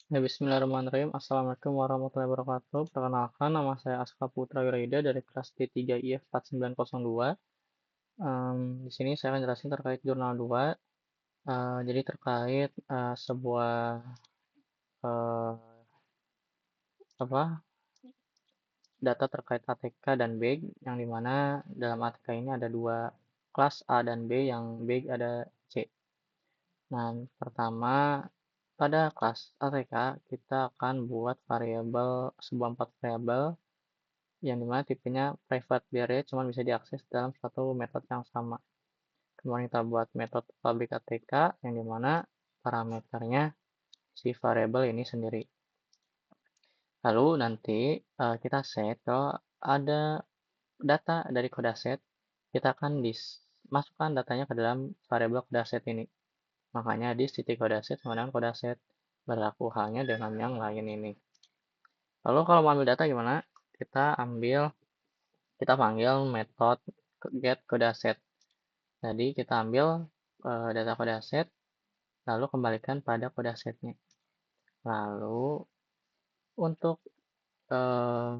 Ya, Bismillahirrahmanirrahim. Assalamualaikum warahmatullahi wabarakatuh. Perkenalkan, nama saya Aska Putra Wiraida dari kelas D3IF 4902. Di sini saya akan jelasin terkait jurnal 2. Jadi terkait sebuah eh, apa data terkait ATK dan BEG, yang dimana dalam ATK ini ada dua kelas A dan B, yang BEG ada C. Nah, pertama, pada kelas ATK kita akan buat variabel, sebuah empat variabel yang dimana tipenya private, biar dia cuma bisa diakses dalam satu metode yang sama. Kemudian kita buat metode public ATK yang dimana parameternya si variabel ini sendiri. Lalu nanti kita set kalau ada data dari kode set, kita akan masukkan datanya ke dalam variabel kode set ini. Makanya di titik kode set sama dengan kode set, berlaku halnya dengan yang lain ini. Lalu kalau mau ambil data gimana? Kita panggil metode get kode set. Jadi kita ambil data kode set, lalu kembalikan pada kode setnya. Lalu untuk eh,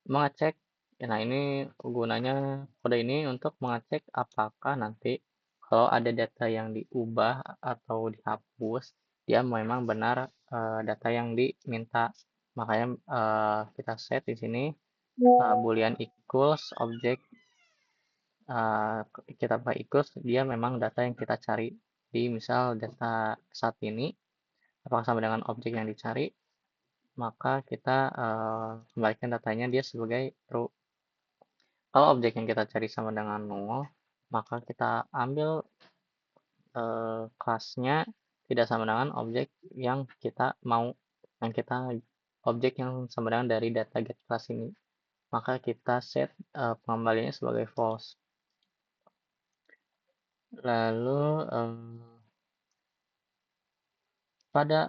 mengecek, nah ini gunanya kode ini untuk mengecek apakah nanti kalau ada data yang diubah atau dihapus, dia memang benar data yang diminta. Makanya kita set di sini boolean equals object, uh, kita pakai equals, dia memang data yang kita cari. Di misal data saat ini apakah sama dengan objek yang dicari, maka kita kembalikan datanya dia sebagai true. Kalau objek yang kita cari sama dengan null, maka kita ambil kelasnya tidak sama dengan objek yang kita mau, yang kita objek yang sama dengan dari data get class ini, maka kita set pengembaliannya sebagai false. Lalu pada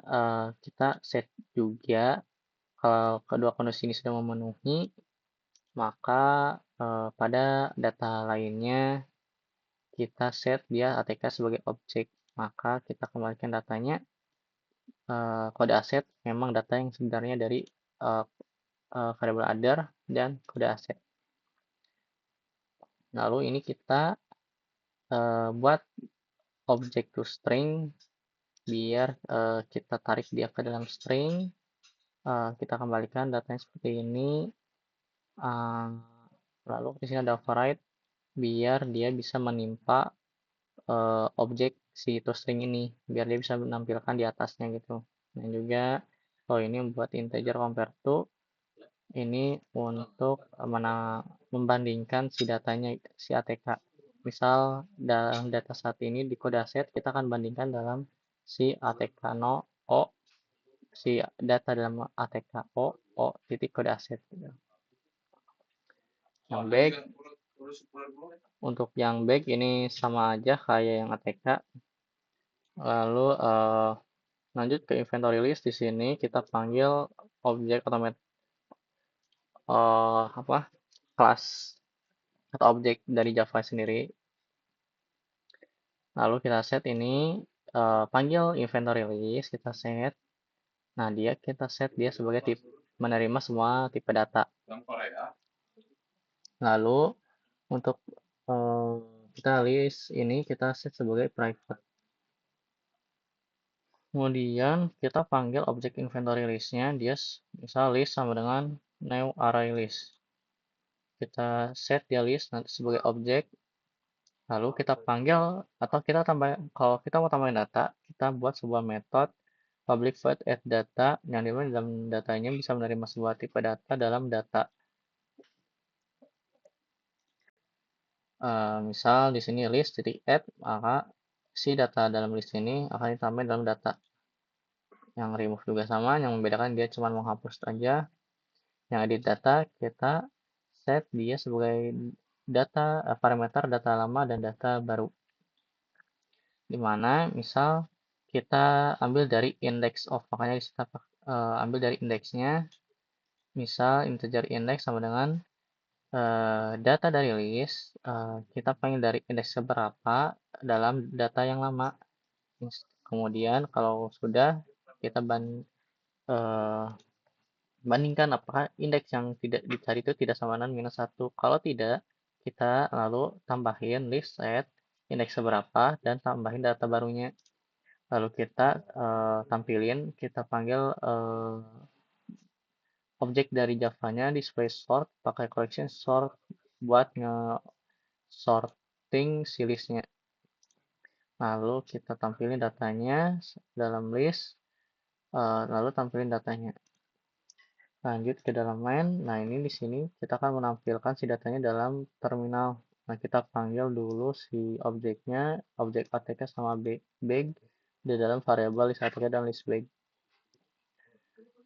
kita set juga kalau kedua kondisi ini sudah memenuhi, maka pada data lainnya kita set dia ATK sebagai objek. Maka kita kembalikan datanya kode aset memang data yang sebenarnya dari uh, variable other dan kode aset. Lalu ini kita buat objek to string, biar kita tarik dia ke dalam string. Kita kembalikan datanya seperti ini. Lalu di sini ada override, biar dia bisa menimpa objek si toString ini, biar dia bisa menampilkan di atasnya gitu. Dan juga kalau ini membuat integer compare to, ini untuk membandingkan si datanya, si ATK. Misal dalam data saat ini di kode aset, kita akan bandingkan dalam si ATK no O, si data dalam ATK O titik kode aset gitu. Yang back, untuk yang back ini sama aja kayak yang ATK. Lalu lanjut ke inventory list. Di sini kita panggil objek atau kelas atau objek dari Java sendiri. Lalu kita set ini, panggil inventory list, kita set. Nah, kita set dia sebagai tipe, menerima semua tipe data. Lalu untuk kita list ini kita set sebagai private. Kemudian kita panggil objek inventory listnya, dia misal list sama dengan new array list. Kita set dia list nanti sebagai objek, lalu kita panggil atau kita tambah, kalau kita mau tambahin data, kita buat sebuah metode public void add data, yang dimana dalam datanya bisa menerima sebuah tipe data dalam data. Misal di sini list titik add, maka si data dalam list ini akan ditambah dalam data. Yang remove juga sama, yang membedakan dia cuma menghapus aja. Yang edit data kita set dia sebagai data, parameter data lama dan data baru. Dimana misal kita ambil dari index of, makanya kita ambil dari indeksnya. Misal integer index sama dengan data dari list, kita panggil dari indeks seberapa dalam data yang lama. Kemudian kalau sudah, kita eh, bandingkan apakah indeks yang tidak dicari itu tidak sama dengan -1. Kalau tidak, kita lalu tambahin list set indeks seberapa dan tambahin data barunya. Lalu kita kita panggil objek dari Java-nya display sort pakai collection sort buat nge-sorting si listnya. Lalu kita tampilin datanya dalam list, lalu tampilin datanya. Lanjut ke dalam main. Nah, ini di sini kita akan menampilkan si datanya dalam terminal. Nah, kita panggil dulu si objeknya, objek ATK sama bag di dalam variabel list ATK dan list bag.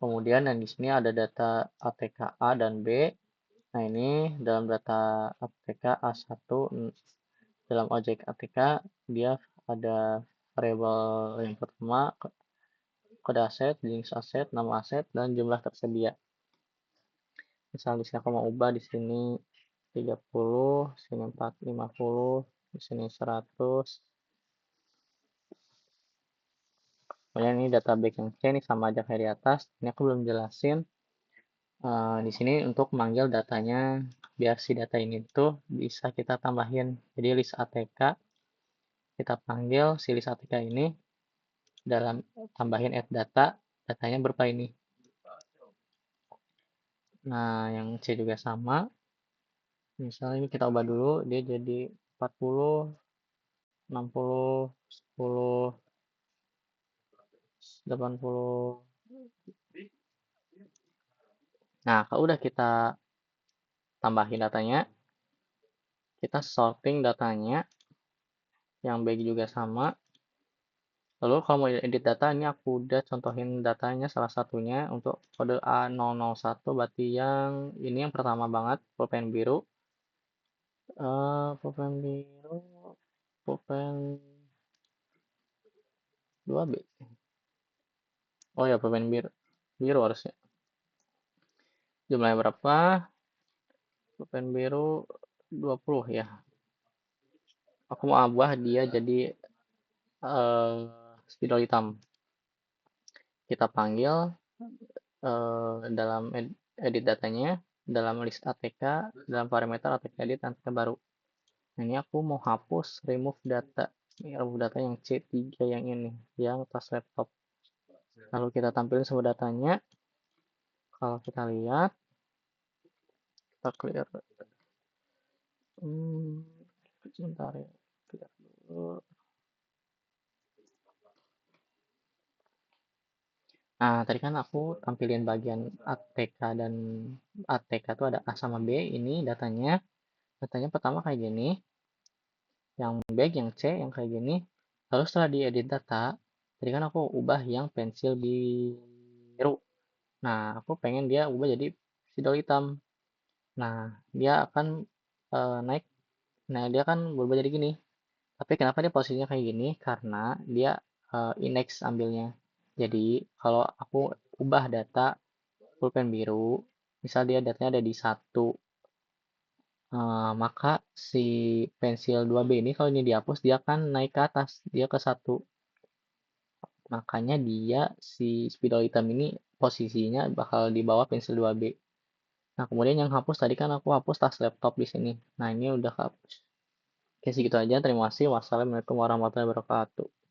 Kemudian yang di sini ada data ATK A dan B. Nah, ini dalam data ATK A1 dalam objek ATK dia ada variabel yang pertama kode aset, jenis aset, nama aset, dan jumlah tersedia. Misal di sini aku mau ubah di sini 30, sini 50, di sini 100. Kemudian ini data back yang C ini sama aja kayak di atas. Ini aku belum jelasin. Di sini untuk manggil datanya biar si data ini tuh bisa kita tambahin. Jadi list ATK kita panggil si list ATK ini dalam tambahin add data, datanya berupa ini. Nah, yang C juga sama. Misalnya ini kita ubah dulu, dia jadi 40, 60, 10, 80. Nah, kalau udah kita tambahin datanya, kita sorting datanya, yang baik juga sama. Lalu kalau mau edit data, ini aku udah contohin datanya salah satunya untuk kode A001, berarti yang ini yang pertama banget, pulpen biru. Pulpen biru, pulpen 2B. Oh ya, pulpen biru, biru harusnya. Jumlahnya berapa? Pulpen biru 20 ya. Aku mau ubah dia jadi spidol hitam. Kita panggil dalam edit datanya, dalam list ATK, dalam parameter ATK edit ATK baru. Nah, ini aku mau hapus remove data. Ini remove data yang C3 yang ini, yang tas laptop. Lalu kita tampilin semua datanya. Kalau kita lihat, kita clear. Sebentar ya, clear dulu. Nah, tadi kan aku tampilin bagian ATK dan ATK itu ada A sama B. Ini datanya pertama kayak gini, yang back, yang C, yang kayak gini. Lalu setelah diedit data, tadi kan aku ubah yang pensil biru. Nah, aku pengen dia ubah jadi spidol hitam. Nah, dia akan naik. Nah, dia kan berubah jadi gini. Tapi kenapa dia posisinya kayak gini? Karena dia index ambilnya. Jadi, kalau aku ubah data pulpen biru, misal dia datanya ada di 1, maka si pensil 2B ini kalau ini dihapus, dia akan naik ke atas, dia ke 1. Makanya dia si spidol hitam ini posisinya bakal di bawah pensil 2B. Nah, kemudian yang hapus tadi kan aku hapus tas laptop di sini. Nah, ini udah hapus. Oke, segitu aja. Terima kasih. Wassalamualaikum warahmatullahi wabarakatuh.